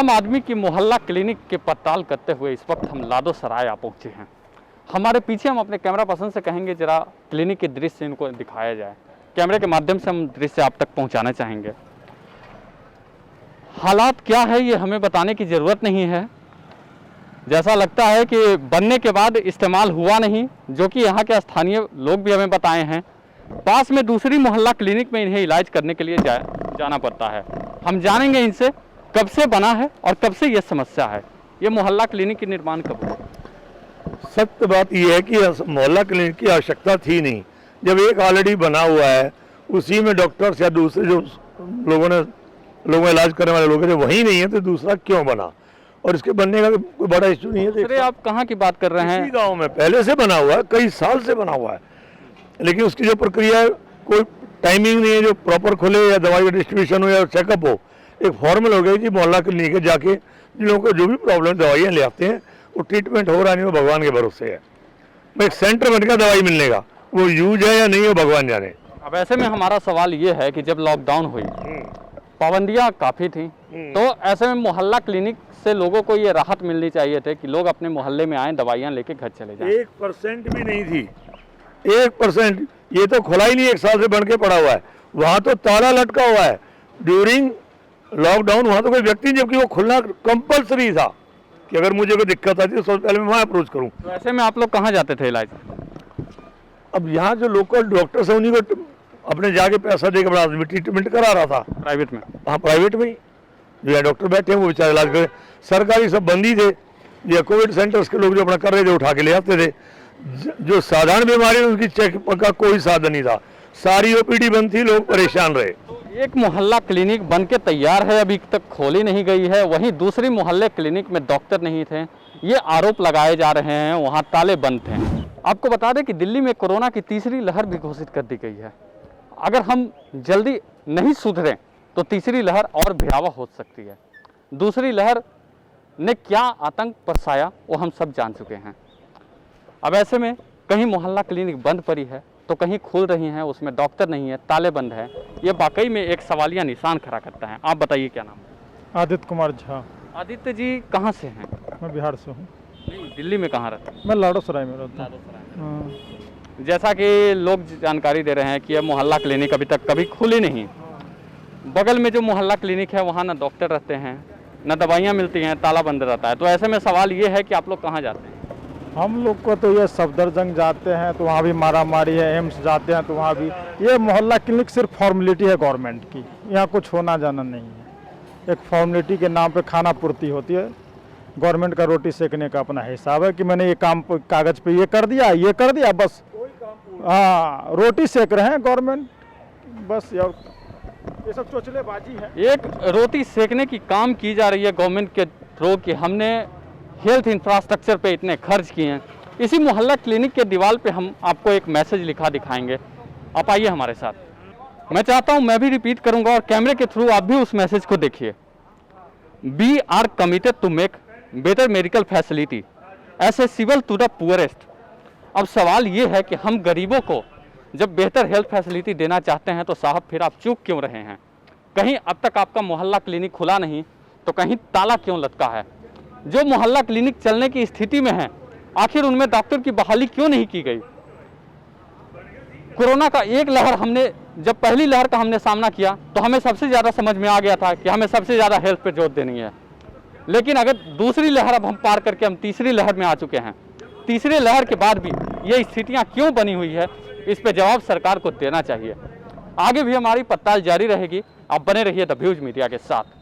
आम आदमी की मोहल्ला क्लिनिक के पड़ताल करते हुए इस वक्त हम लादो सराय आ पहुँचे हैं। हमारे पीछे हम अपने कैमरा पर्सन से कहेंगे जरा क्लिनिक के दृश्य इनको दिखाया जाए। कैमरे के माध्यम से हम दृश्य आप तक पहुंचाना चाहेंगे। हालात क्या है ये हमें बताने की ज़रूरत नहीं है। जैसा लगता है कि बनने के बाद इस्तेमाल हुआ नहीं, जो कि यहाँ के स्थानीय लोग भी हमें बताए हैं। पास में दूसरी मोहल्ला क्लिनिक में इन्हें इलाज करने के लिए जाना पड़ता है। हम जानेंगे इनसे कब से बना है और कब से ये समस्या है। ये मोहल्ला क्लिनिक के निर्माण कब हुआ? सख्त बात यह है कि मोहल्ला क्लिनिक की आवश्यकता थी नहीं। जब एक ऑलरेडी बना हुआ है, उसी में डॉक्टर्स या दूसरे जो लोगों इलाज करने वाले लोग हैं वही नहीं है, तो दूसरा क्यों बना? और इसके बनने का कोई बड़ा इश्यू नहीं है। अरे आप कहाँ की बात कर रहे हैं? इसी गांव में पहले से बना हुआ है, कई साल से बना हुआ है, लेकिन उसकी जो प्रक्रिया है कोई टाइमिंग नहीं है जो प्रॉपर खुले या दवाई का डिस्ट्रीब्यूशन हो या चेकअप हो। एक फॉर्मल हो गया जी मोहल्ला क्लिनिक है, जाके जिन लोगों को जो भी प्रॉब्लम दवाइयाँ ले आते हैं वो ट्रीटमेंट हो रहा नहीं, वो भगवान के भरोसे है। एक सेंटर बन गया दवाई मिलने का, वो यूज है या नहीं हो भगवान जाने। अब ऐसे में हमारा सवाल ये है कि जब लॉकडाउन हुई, पाबंदियां काफ़ी थी, तो ऐसे में मोहल्ला क्लिनिक से लोगों को ये राहत मिलनी चाहिए थी कि लोग अपने मोहल्ले में आएँ, दवाइयाँ लेके घर चले जाएं। 1% भी नहीं थी, 1%। ये तो खुला ही नहीं, 1 साल से बन के पड़ा हुआ है। वहाँ तो ताला लटका हुआ है ड्यूरिंग लॉकडाउन। वहाँ तो कोई व्यक्ति, जबकि वो खुलना कंपलसरी था कि अगर मुझे कोई दिक्कत आती है तो पहले मैं वहाँ अप्रोच करूँ। तो ऐसे में आप लोग कहाँ जाते थे इलाज? अब यहाँ जो लोकल डॉक्टर्स हैं उन्हीं को अपने जाके पैसा देकर बड़ा आदमी ट्रीटमेंट करा रहा था प्राइवेट में। हाँ, प्राइवेट में ही जो है डॉक्टर बैठे हैं वो बेचारे इलाज करें। सरकारी सब बंद ही थे। ये कोविड सेंटर्स के लोग जो अपना कर रहे थे उठा के ले आते थे। जो साधारण बीमारी उनकी चेकअप का कोई साधन नहीं था, सारी ओपीडी बंद थी, लोग परेशान रहे। एक मोहल्ला क्लिनिक बन के तैयार है, अभी तक खोली नहीं गई है। वहीं दूसरी मोहल्ले क्लिनिक में डॉक्टर नहीं थे, ये आरोप लगाए जा रहे हैं, वहाँ ताले बंद थे। आपको बता दें कि दिल्ली में कोरोना की तीसरी लहर भी घोषित कर दी गई है। अगर हम जल्दी नहीं सुधरें तो तीसरी लहर और भयावह हो सकती है। दूसरी लहर ने क्या आतंक बरसाया वो हम सब जान चुके हैं। अब ऐसे में कहीं मोहल्ला क्लिनिक बंद पड़ी है तो कहीं खुल रही हैं, उसमें डॉक्टर नहीं है, ताले बंद है। ये वाकई में एक सवालिया निशान खड़ा करता है। आप बताइए क्या नाम है? आदित्य कुमार झा। आदित्य जी कहाँ से हैं? मैं बिहार से हूँ। नहीं, दिल्ली में कहाँ रहते हैं? मैं लाडोसराय में रहता हूँ। जैसा कि लोग जानकारी दे रहे हैं कि यह मोहल्ला क्लिनिक अभी तक कभी खुली नहीं। बगल में जो मोहल्ला क्लिनिक है वहाँ ना डॉक्टर रहते हैं, ना दवाइयाँ मिलती हैं, ताला बंद रहता है। तो ऐसे में सवाल ये है कि आप लोग कहाँ जाते हैं? हम लोग को तो ये सफदरजंग जाते हैं तो वहाँ भी मारा मारी है, एम्स जाते हैं तो वहाँ भी। ये मोहल्ला क्लिनिक सिर्फ फॉर्मेलिटी है गवर्नमेंट की, यहाँ कुछ होना जाना नहीं है। एक फॉर्मेलिटी के नाम पे खाना पूर्ति होती है। गवर्नमेंट का रोटी सेकने का अपना हिसाब है कि मैंने ये काम कागज़ पे ये कर दिया बस। हाँ, रोटी सेक रहे हैं गवर्नमेंट बस, और ये सब चोचलेबाजी है। एक रोटी सेकने की काम की जा रही है गवर्नमेंट के थ्रू कि हमने हेल्थ इंफ्रास्ट्रक्चर पे इतने खर्च किए हैं। इसी मोहल्ला क्लिनिक के दीवार पे हम आपको एक मैसेज लिखा दिखाएंगे। आप आइए हमारे साथ। मैं चाहता हूं मैं भी रिपीट करूंगा और कैमरे के थ्रू आप भी उस मैसेज को देखिए। We are committed to make better medical facility accessible to the poorest. अब सवाल ये है कि हम गरीबों को जब बेहतर हेल्थ फैसिलिटी देना चाहते हैं तो साहब फिर आप चूक क्यों रहे हैं? कहीं अब तक आपका मोहल्ला क्लिनिक खुला नहीं तो कहीं ताला क्यों लटका है? जो मोहल्ला क्लिनिक चलने की स्थिति में है आखिर उनमें डॉक्टर की बहाली क्यों नहीं की गई? कोरोना का एक लहर जब पहली लहर का हमने सामना किया तो हमें सबसे ज़्यादा समझ में आ गया था कि हमें सबसे ज़्यादा हेल्थ पे जोर देनी है। लेकिन अगर दूसरी लहर अब हम पार करके हम तीसरी लहर में आ चुके हैं, तीसरी लहर के बाद भी ये स्थितियां क्यों बनी हुई है, इस पे जवाब सरकार को देना चाहिए। आगे भी हमारी पड़ताल जारी रहेगी। आप बने रहिए द व्यूज मीडिया के साथ।